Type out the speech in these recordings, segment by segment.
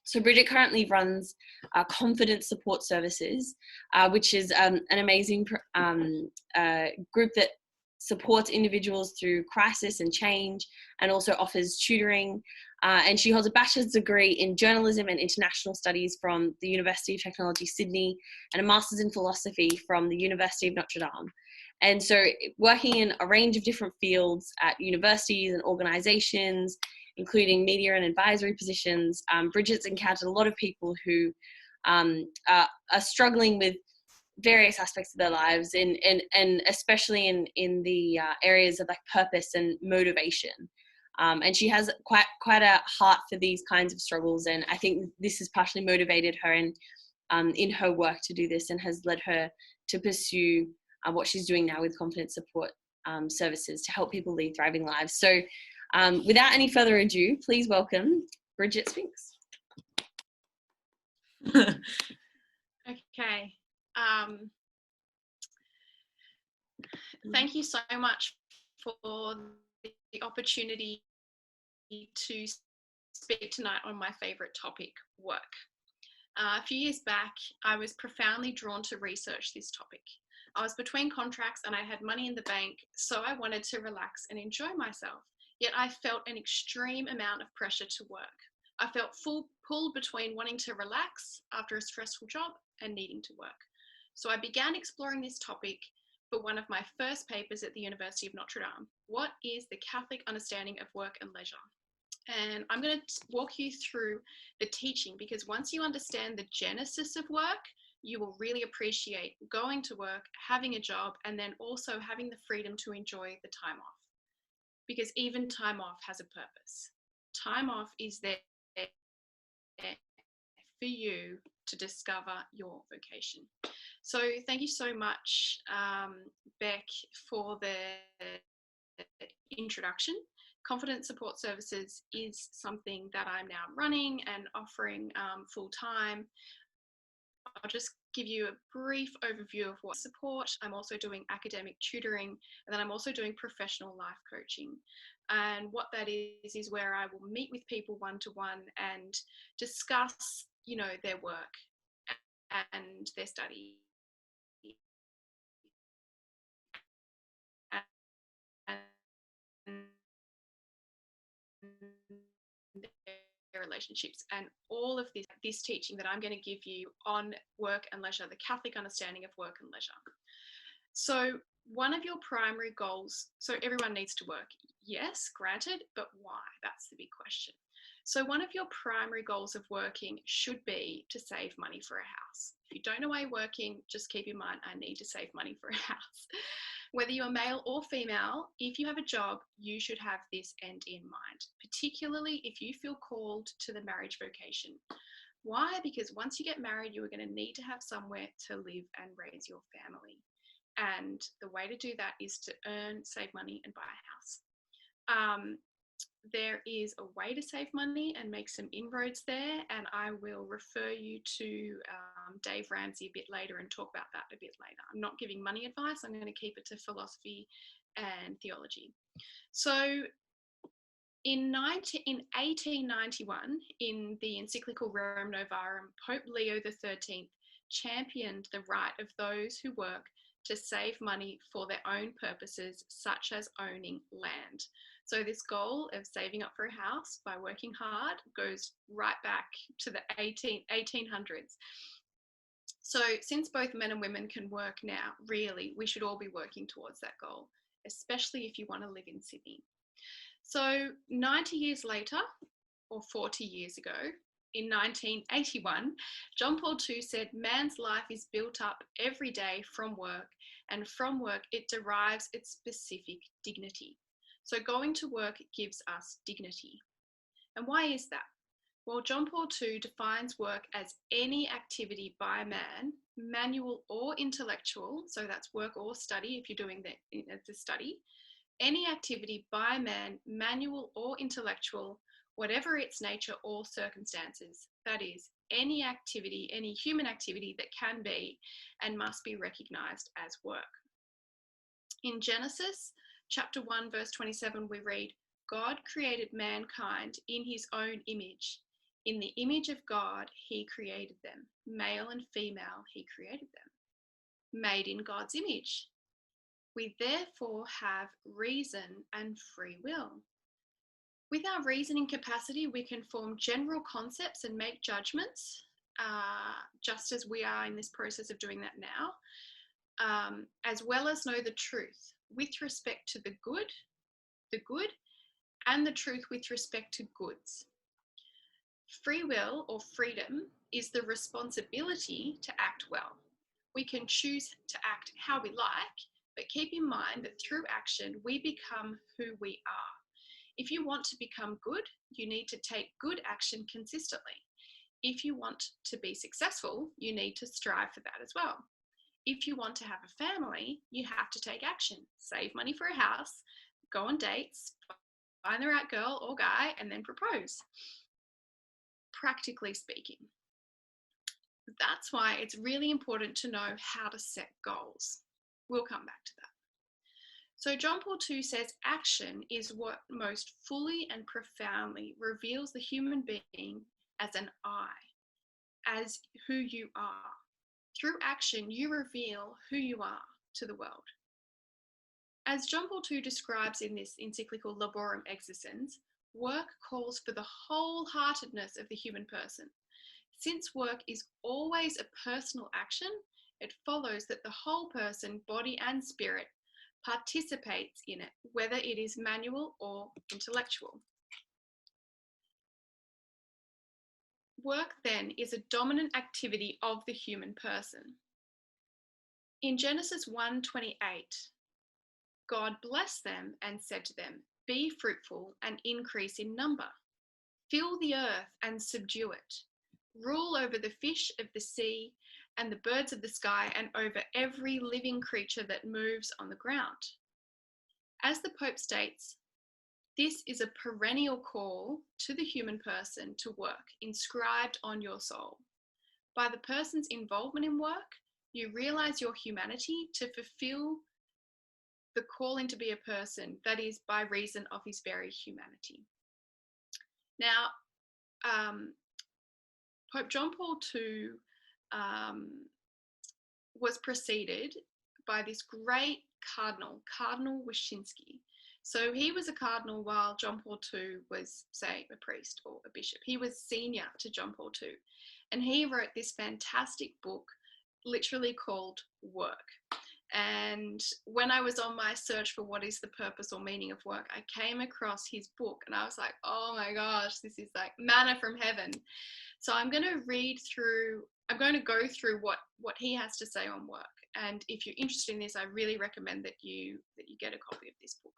So Bridget currently runs Confidence Support Services, which is an amazing group that supports individuals through crisis and change, and also offers tutoring. And she holds a bachelor's degree in journalism and international studies from the University of Technology, Sydney, and a master's in philosophy from the University of Notre Dame. And so working in a range of different fields at universities and organizations, including media and advisory positions, Bridget's encountered a lot of people who are struggling with various aspects of their lives, and especially in the areas of like purpose and motivation. And she has quite a heart for these kinds of struggles, and I think this has partially motivated her in her work to do this, and has led her to pursue what she's doing now with Confidence Support Services to help people lead thriving lives. So without any further ado, please welcome Bridget Spinks. Okay. Thank you so much for the opportunity to speak tonight on my favourite topic, work. A few years back, I was profoundly drawn to research this topic. I was between contracts and I had money in the bank, so I wanted to relax and enjoy myself. Yet I felt an extreme amount of pressure to work. I felt pulled between wanting to relax after a stressful job and needing to work. So I began exploring this topic for one of my first papers at the University of Notre Dame. What is the Catholic understanding of work and leisure? And I'm going to walk you through the teaching, because once you understand the genesis of work, you will really appreciate going to work, having a job, and then also having the freedom to enjoy the time off. Because even time off has a purpose. Time off is there for you to discover your vocation. So thank you so much, Beck, for the introduction. Confidence Support Services is something that I'm now running and offering full time. I'll just give you a brief overview of what support. I'm also doing academic tutoring, and then I'm also doing professional life coaching. And what that is where I will meet with people one-to-one and discuss, their work and their study. Their relationships, and all of this teaching that I'm going to give you on work and leisure, the Catholic understanding of work and leisure. So one of your primary goals, so everyone needs to work, yes, granted, but why? That's the big question. So one of your primary goals of working should be to save money for a house. If you don't know why you're working, just keep in mind, I need to save money for a house. Whether you're male or female, if you have a job, you should have this end in mind, particularly if you feel called to the marriage vocation. Why? Because once you get married, you are going to need to have somewhere to live and raise your family. And the way to do that is to earn, save money, and buy a house. There is a way to save money and make some inroads there, and I will refer you to Dave Ramsey a bit later and talk about that a bit later. I'm not giving money advice. I'm going to keep it to philosophy and theology. So in 1891, in the encyclical Rerum Novarum, Pope Leo XIII championed the right of those who work to save money for their own purposes, such as owning land. So this goal of saving up for a house by working hard goes right back to the 1800s. So since both men and women can work now, really, we should all be working towards that goal, especially if you want to live in Sydney. So 90 years later, or 40 years ago, in 1981, John Paul II said, man's life is built up every day from work, and from work it derives its specific dignity. So going to work gives us dignity. And why is that? Well, John Paul II defines work as any activity by man, manual or intellectual, so that's work or study if you're doing the study, any activity by man, manual or intellectual, whatever its nature or circumstances, that is, any activity, any human activity that can be and must be recognized as work. In Genesis, chapter 1, verse 27, we read, God created mankind in his own image. In the image of God, he created them. Male and female, he created them. Made in God's image. We therefore have reason and free will. With our reasoning capacity, we can form general concepts and make judgments, just as we are in this process of doing that now, as well as know the truth with respect to the good, and the truth with respect to goods. Free will, or freedom, is the responsibility to act well. We can choose to act how we like, but keep in mind that through action, we become who we are. If you want to become good, you need to take good action consistently. If you want to be successful, you need to strive for that as well. If you want to have a family, you have to take action. Save money for a house, go on dates, find the right girl or guy, and then propose. Practically speaking. That's why it's really important to know how to set goals. We'll come back to that. So John Paul II says action is what most fully and profoundly reveals the human being as an I, as who you are. Through action, you reveal who you are to the world. As John Paul II describes in this encyclical Laborum Existens, work calls for the wholeheartedness of the human person. Since work is always a personal action, it follows that the whole person, body and spirit, participates in it, whether it is manual or intellectual. Work then is a dominant activity of the human person. In Genesis 1:28, God blessed them and said to them, "Be fruitful and increase in number. Fill the earth and subdue it. Rule over the fish of the sea and the birds of the sky and over every living creature that moves on the ground." As the Pope states, this is a perennial call to the human person to work, inscribed on your soul. By the person's involvement in work, you realize your humanity to fulfill the calling to be a person, that is, by reason of his very humanity. Now, Pope John Paul II was preceded by this great cardinal, Cardinal Wyszynski. So he was a cardinal while John Paul II was, say, a priest or a bishop. He was senior to John Paul II. And he wrote this fantastic book, literally called Work. And when I was on my search for what is the purpose or meaning of work, I came across his book and I was like, oh my gosh, this is like manna from heaven. So I'm going to go through what he has to say on work. And if you're interested in this, I really recommend that you get a copy of this book.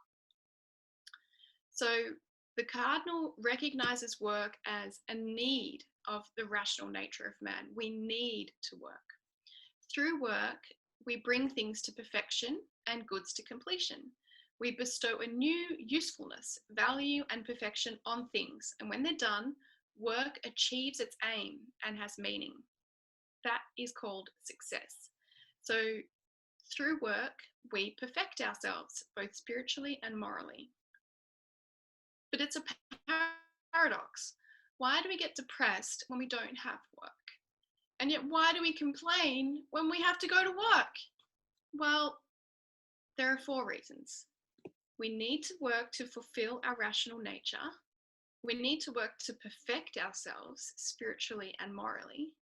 So the Cardinal recognizes work as a need of the rational nature of man. We need to work. Through work, we bring things to perfection and goods to completion. We bestow a new usefulness, value, and perfection on things. And when they're done, work achieves its aim and has meaning. That is called success. So through work, we perfect ourselves, both spiritually and morally. But it's a paradox. Why do we get depressed when we don't have work? And yet, why do we complain when we have to go to work? Well, there are 4 reasons. We need to work to fulfill our rational nature. We need to work to perfect ourselves spiritually and morally.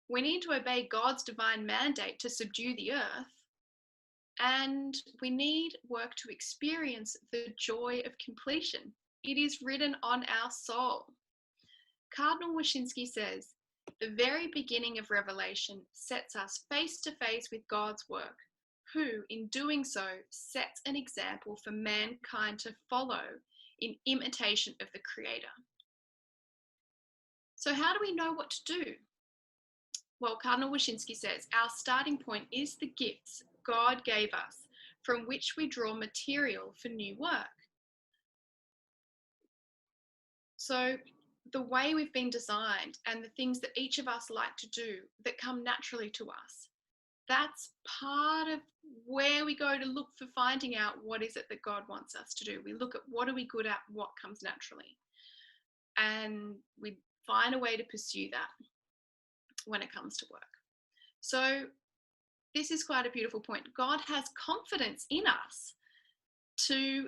We need to obey God's divine mandate to subdue the earth. And we need work to experience the joy of completion. It is written on our soul. Cardinal Wyszynski says, the very beginning of Revelation sets us face to face with God's work, who, in doing so, sets an example for mankind to follow in imitation of the Creator. So how do we know what to do? Well, Cardinal Wyszynski says, our starting point is the gifts God gave us, from which we draw material for new work. So the way we've been designed and the things that each of us like to do that come naturally to us, that's part of where we go to look for finding out what is it that God wants us to do. We look at what are we good at, what comes naturally. And we find a way to pursue that when it comes to work. So this is quite a beautiful point. God has confidence in us to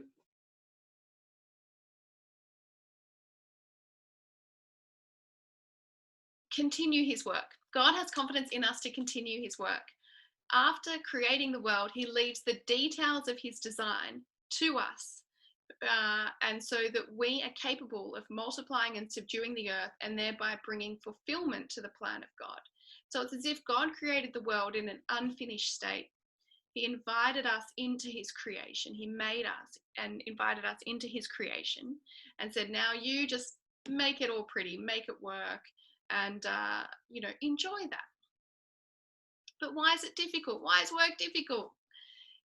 continue his work. God has confidence in us to continue his work. After creating the world, he leaves the details of his design to us. And so that we are capable of multiplying and subduing the earth and thereby bringing fulfillment to the plan of God. So it's as if God created the world in an unfinished state. He invited us into his creation. He made us and invited us into his creation and said, now you just make it all pretty, make it work, and, enjoy that. But why is it difficult? Why is work difficult?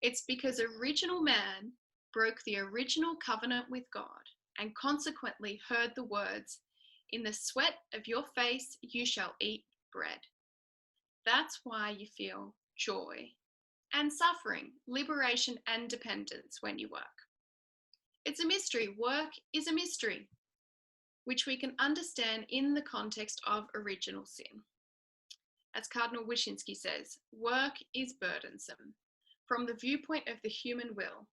It's because original man broke the original covenant with God and consequently heard the words, in the sweat of your face you shall eat bread. That's why you feel joy and suffering, liberation and dependence when you work. It's a mystery. Work is a mystery, which we can understand in the context of original sin. As Cardinal Wyszynski says, work is burdensome from the viewpoint of the human will,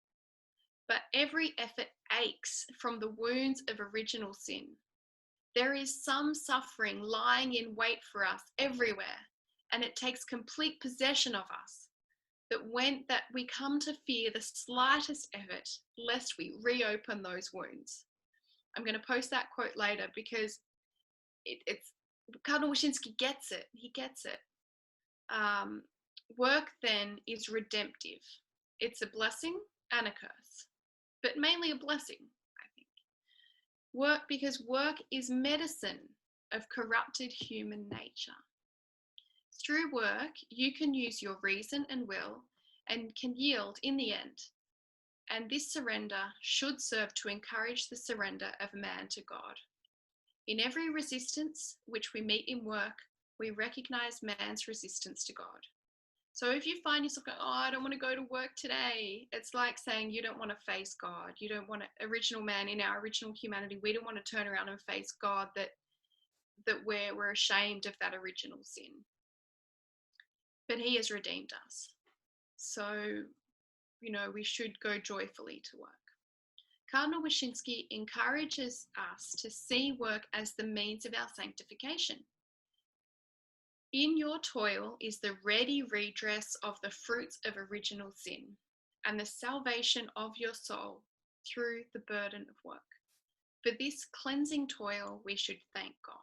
but every effort aches from the wounds of original sin. There is some suffering lying in wait for us everywhere, and it takes complete possession of us that we come to fear the slightest effort lest we reopen those wounds. I'm going to post that quote later because it's Cardinal Wyszynski gets it. He gets it. Work then is redemptive. It's a blessing and a curse, but mainly a blessing, I think. Because work is medicine of corrupted human nature. Through work, you can use your reason and will and can yield in the end. And this surrender should serve to encourage the surrender of man to God. In every resistance which we meet in work, we recognize man's resistance to God. So if you find yourself going, I don't want to go to work today, it's like saying you don't want to face God. You don't want to, original man, in our original humanity, we don't want to turn around and face God that we're ashamed of that original sin. But he has redeemed us. So, we should go joyfully to work. Cardinal Wyszynski encourages us to see work as the means of our sanctification. In your toil is the ready redress of the fruits of original sin and the salvation of your soul through the burden of work. For this cleansing toil, we should thank God.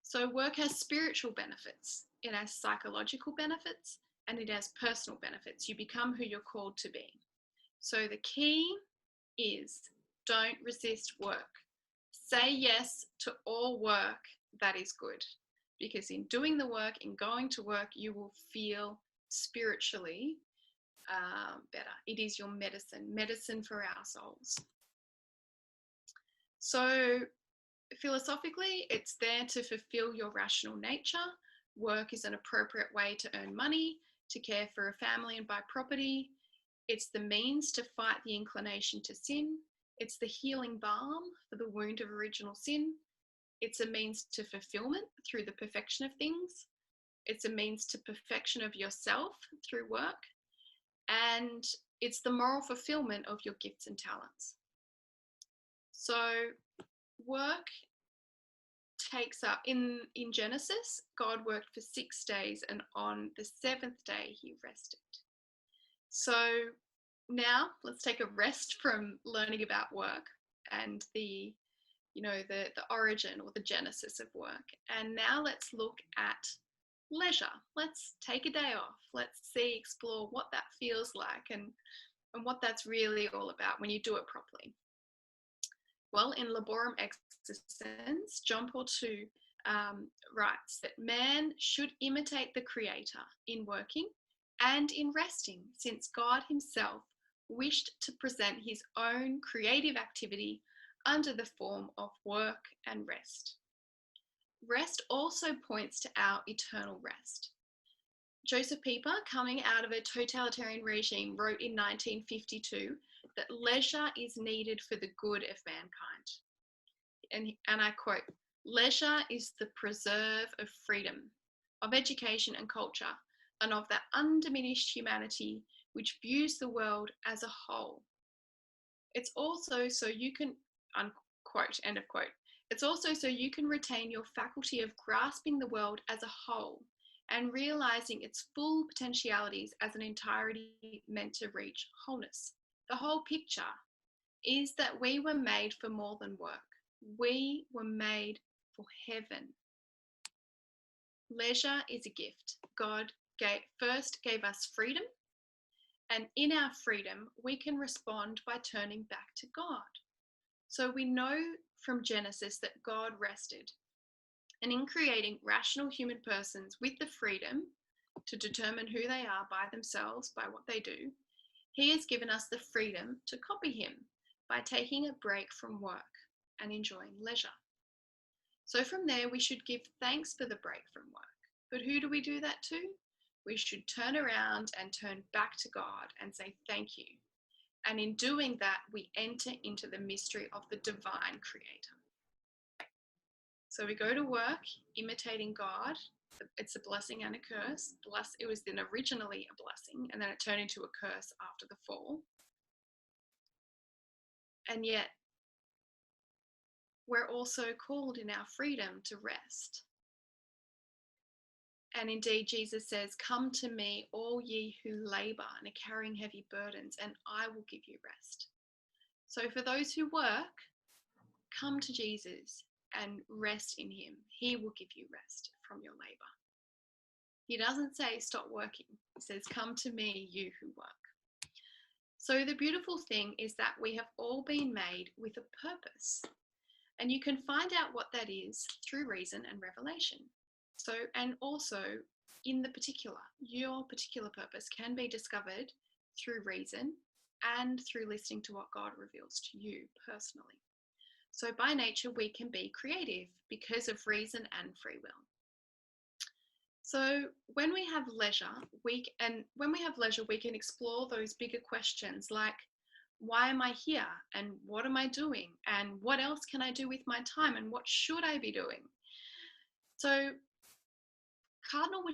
So work has spiritual benefits, it has psychological benefits, and it has personal benefits. You become who you're called to be. So the key is don't resist work. Say yes to all work that is good, because in doing the work, in going to work, you will feel spiritually better. It is your medicine for our souls. So philosophically, it's there to fulfill your rational nature. Work is an appropriate way to earn money, to care for a family and buy property. It's the means to fight the inclination to sin. It's the healing balm for the wound of original sin. It's a means to fulfillment through the perfection of things. It's a means to perfection of yourself through work. And it's the moral fulfillment of your gifts and talents. So work takes up, in Genesis, God worked for 6 days and on the 7th day he rested. So now let's take a rest from learning about work and the origin or the genesis of work. And now let's look at leisure. Let's take a day off. Let's explore what that feels like and what that's really all about when you do it properly. Well, in Laborem Existens, John Paul II writes that man should imitate the Creator in working and in resting, since God himself wished to present his own creative activity under the form of work and rest. Rest also points to our eternal rest. Joseph Pieper, coming out of a totalitarian regime, wrote in 1952 that leisure is needed for the good of mankind. and I quote, "Leisure is the preserve of freedom, of education and culture, and of that undiminished humanity which views the world as a whole. It's also so you can," unquote, end of quote. "It's also so you can retain your faculty of grasping the world as a whole and realizing its full potentialities as an entirety meant to reach wholeness." The whole picture is that we were made for more than work. We were made for heaven. Leisure is a gift. God first gave us freedom, and in our freedom, we can respond by turning back to God. So we know from Genesis that God rested. And in creating rational human persons with the freedom to determine who they are by themselves, by what they do, He has given us the freedom to copy Him by taking a break from work and enjoying leisure. So from there, we should give thanks for the break from work. But who do we do that to? We should turn around and turn back to God and say thank you. And in doing that, we enter into the mystery of the divine creator. So we go to work imitating God. It's a blessing and a curse. It was then originally a blessing, and then it turned into a curse after the fall. And yet, we're also called in our freedom to rest. And indeed, Jesus says, "Come to me, all ye who labor and are carrying heavy burdens, and I will give you rest." So for those who work, come to Jesus and rest in Him. He will give you rest from your labor. He doesn't say stop working. He says, "Come to me, you who work." So the beautiful thing is that we have all been made with a purpose. And you can find out what that is through reason and revelation. So, and also in the particular, your particular purpose can be discovered through reason and through listening to what God reveals to you personally. So by nature, we can be creative because of reason and free will. So when we have leisure, we can explore those bigger questions like, why am I here? And what am I doing? And what else can I do with my time? And what should I be doing? So Cardinal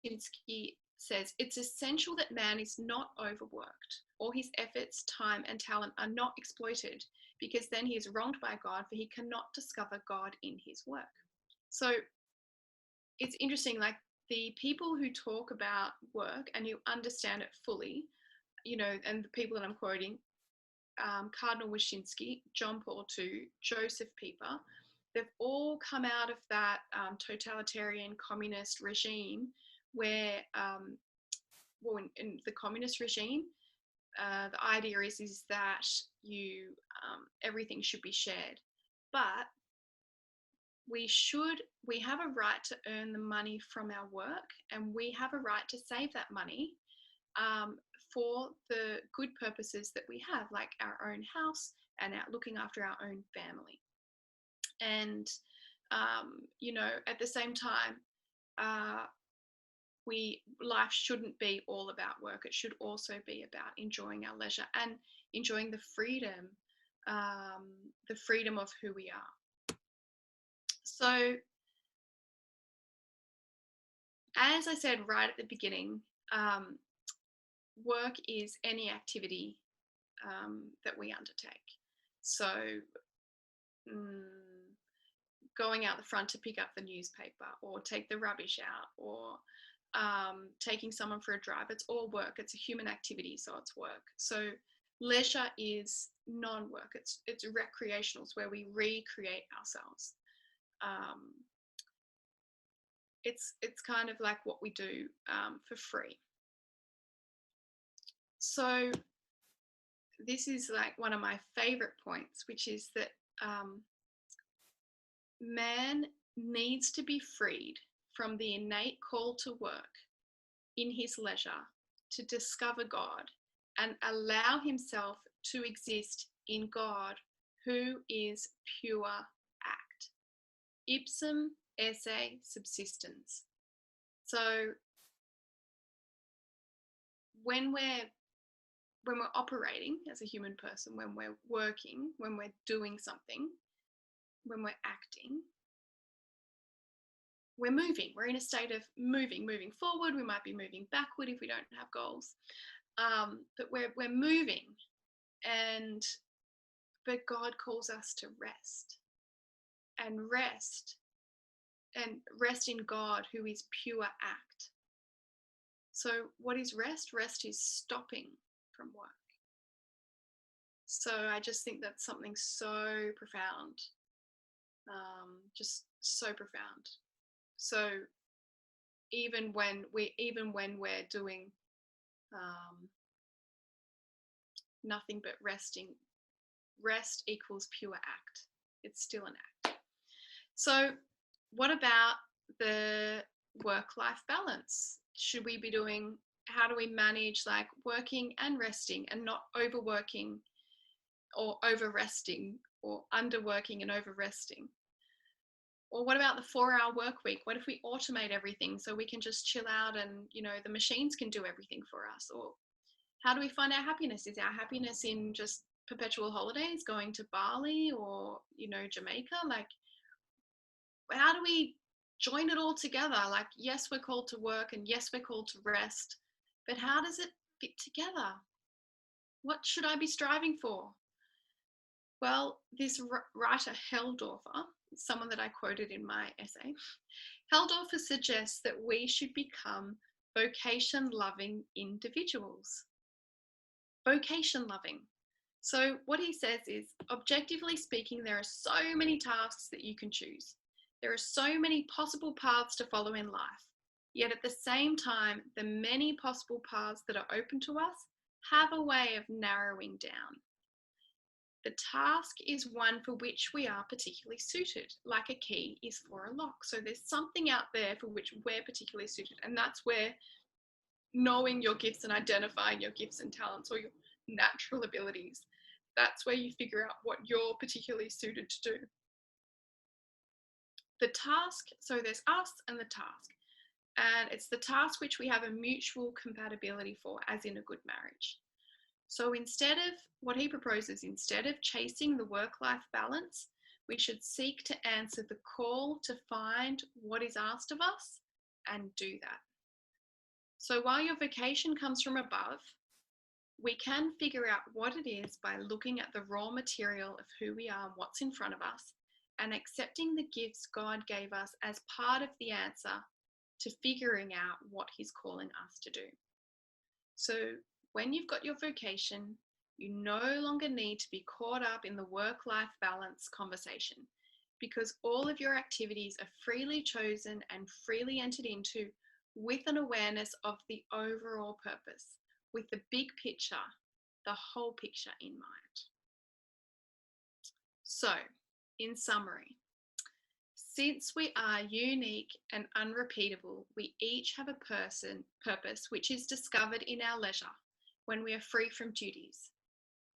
Wyszynski says, "It's essential that man is not overworked, or his efforts, time, and talent are not exploited, because then he is wronged by God, for he cannot discover God in his work." So it's interesting, like the people who talk about work and who understand it fully, and the people that I'm quoting, Cardinal Wyszynski, John Paul II, Joseph Pieper, they've all come out of that totalitarian communist regime where, in the communist regime, the idea is that everything should be shared. But we have a right to earn the money from our work, and we have a right to save that money for the good purposes that we have, like our own house and looking after our own family. And, at the same time, life shouldn't be all about work. It should also be about enjoying our leisure and enjoying the freedom of who we are. So, as I said right at the beginning, work is any activity that we undertake. So going out the front to pick up the newspaper, or take the rubbish out, or taking someone for a drive, it's all work. It's a human activity, so it's work. So leisure is non-work. It's recreational. It's where we recreate ourselves. It's kind of like what we do for free. So this is like one of my favorite points, which is that man needs to be freed from the innate call to work in his leisure to discover God and allow himself to exist in God, who is pure act. Ipsum esse subsistens. So when we're operating as a human person, when we're working, when we're doing something, when we're acting, we're moving. We're in a state of moving forward. We might be moving backward if we don't have goals, but we're moving, but God calls us to rest and rest in God, who is pure act. So what is rest? Rest is stopping from work. So I just think that's something so profound, just so profound. So even when we're doing nothing but resting, rest equals pure act. It's still an act. So what about the work-life balance? Should we be doing, how do we manage like working and resting and not overworking or over-resting, or underworking and over-resting? Or what about the 4-hour work week? What if we automate everything so we can just chill out and, the machines can do everything for us? Or how do we find our happiness? Is our happiness in just perpetual holidays, going to Bali or, Jamaica? Like, how do we join it all together? Like, yes, we're called to work and yes, we're called to rest, but how does it fit together? What should I be striving for? Well, this writer, Heldorfer, someone that I quoted in my essay, Heldorfer suggests that we should become vocation-loving individuals. Vocation-loving. So what he says is, objectively speaking, there are so many tasks that you can choose. There are so many possible paths to follow in life. Yet at the same time, the many possible paths that are open to us have a way of narrowing down. The task is one for which we are particularly suited, like a key is for a lock. So there's something out there for which we're particularly suited. And that's where knowing your gifts and identifying your gifts and talents, or your natural abilities, that's where you figure out what you're particularly suited to do. The task, so there's us and the task. And it's the task which we have a mutual compatibility for, as in a good marriage. So instead of, what he proposes, instead of chasing the work-life balance, we should seek to answer the call to find what is asked of us and do that. So while your vocation comes from above, we can figure out what it is by looking at the raw material of who we are and what's in front of us, and accepting the gifts God gave us as part of the answer to figuring out what he's calling us to do. So when you've got your vocation, you no longer need to be caught up in the work-life balance conversation, because all of your activities are freely chosen and freely entered into with an awareness of the overall purpose, with the big picture, the whole picture in mind. So, in summary, since we are unique and unrepeatable, we each have a purpose which is discovered in our leisure, when we are free from duties.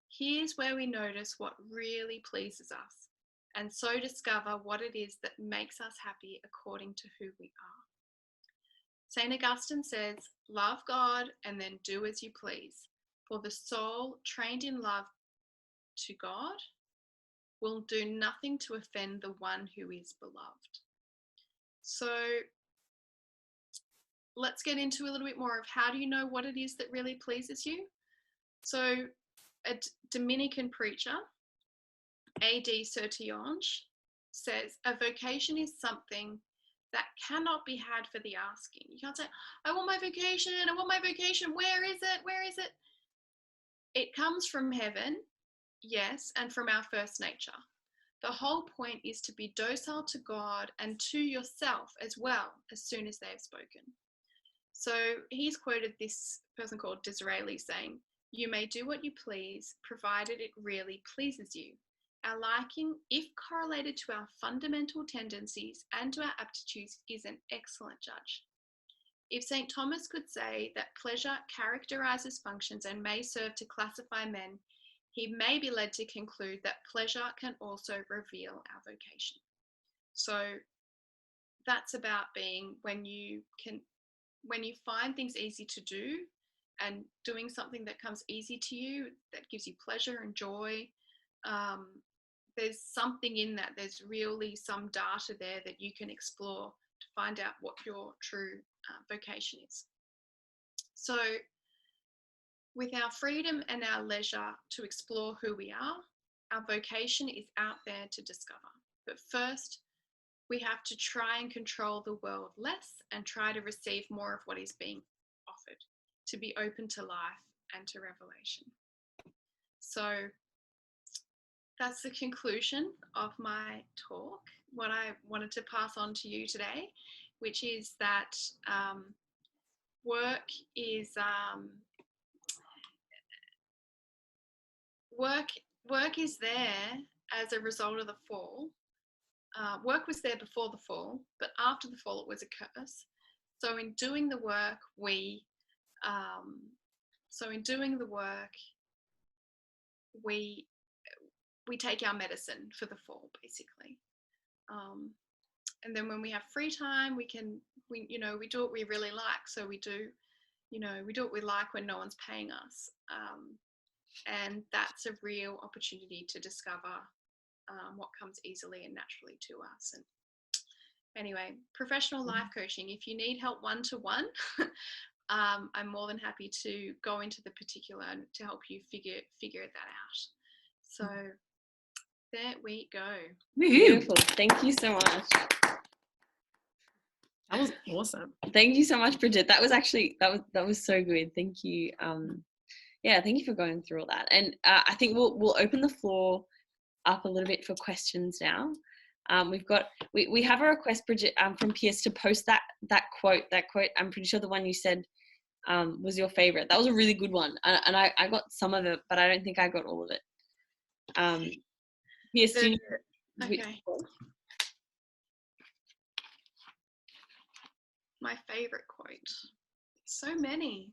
Here's where we notice what really pleases us, and so discover what it is that makes us happy according to who we are. St. Augustine says, love God and then do as you please, for the soul trained in love to God will do nothing to offend the one who is beloved. So let's get into a little bit more of how do you know what it is that really pleases you? So a Dominican preacher, A.D. Sertionge, says a vocation is something that cannot be had for the asking. You can't say, I want my vocation, where is it? It comes from heaven, yes, and from our first nature. The whole point is to be docile to God and to yourself as well, as soon as they have spoken. So he's quoted this person called Disraeli saying, you may do what you please, provided it really pleases you. Our liking, if correlated to our fundamental tendencies and to our aptitudes, is an excellent judge. If St. Thomas could say that pleasure characterizes functions and may serve to classify men, he may be led to conclude that pleasure can also reveal our vocation. So that's about being when you find things easy to do and doing something that comes easy to you, that gives you pleasure and joy, there's something in that. There's really some data there that you can explore to find out what your true vocation is. So with our freedom and our leisure to explore who we are, our vocation is out there to discover. But first, we have to try and control the world less and try to receive more of what is being offered, to be open to life and to revelation. So that's the conclusion of my talk. What I wanted to pass on to you today, which is that work is work is there as a result of the fall. Work was there before the fall, but after the fall, it was a curse. So in doing the work, we take our medicine for the fall, basically. And then when we have free time, we do what we really like. So we do what we like when no one's paying us. And that's a real opportunity to discover what comes easily and naturally to us. And anyway, professional life coaching, if you need help one-to-one, I'm more than happy to go into the particular to help you figure that out. So there we go. Beautiful. Thank you so much. That was awesome. Thank you so much, Bridget. That was so good. Thank you. Thank you for going through all that. And I think we'll open the floor up a little bit for questions now. We have a request, Bridget, from Pierce to post that quote. I'm pretty sure the one you said was your favorite. That was a really good one, and I got some of it, but I don't think I got all of it. Pierce, do you know okay. My favorite quote. So many.